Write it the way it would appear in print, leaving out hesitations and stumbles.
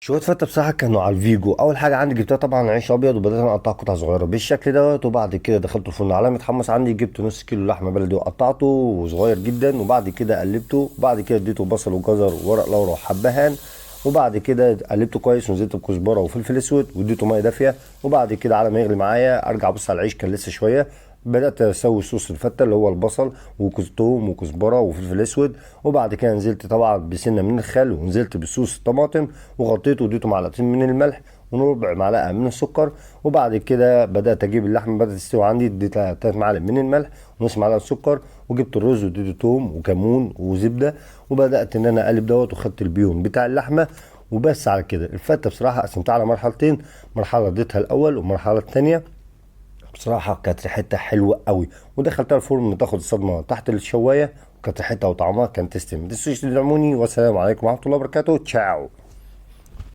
شوية فتة بصراحة كانوا على الفيجو. أول حاجة عندي جبتها طبعا عيش أبيض، وبدأت أنا أقطع قطع صغيرة بالشكل دوت. وبعد كده دخلته الفرن على ما اتحمص عندي، جبت نص كيلو لحمة بلدي وقطعته صغير جدا، وبعد كده قلبته. وبعد كده اديته بصل وجزر وورق لورا وحبهان. وبعد كده قلبته كويس ونزلت بكزبرة وفلفل أسود واديته مية دافية. وبعد كده على ما يغلي معايا أرجع أبص على العيش كان لسه شوية. بدأت أسوي صوص الفتة اللي هو البصل وكزتوم وكزبرة وفلفل أسود. وبعد كده نزلت طبعا بسنة من الخل، ونزلت بصوص الطماطم وغطيته واديته معلقتين من الملح وربع معلقة من السكر. وبعد كده بدأت أجيب اللحمة بدأت تستوي عندي، اديتها 3 معالق من الملح ونص معلقة سكر. وجبت الرز واديته توم وكمون وزبدة. وبدأت إن أنا أقلب دوت، وخدت البيون بتاع اللحمة. وبس على كده. الفتة بصراحة قسمتها على مرحلتين، مرحلة اديتها الأول والمرحلة التانية. بصراحة كانت ريحتها حلوة قوي، ودخلتها الفرن تاخد الصدمة تحت الشواية. وكانت ريحتها وطعمها كان تستم. متنسوش تدعموني، والسلام عليكم ورحمة الله وبركاته. تشاو.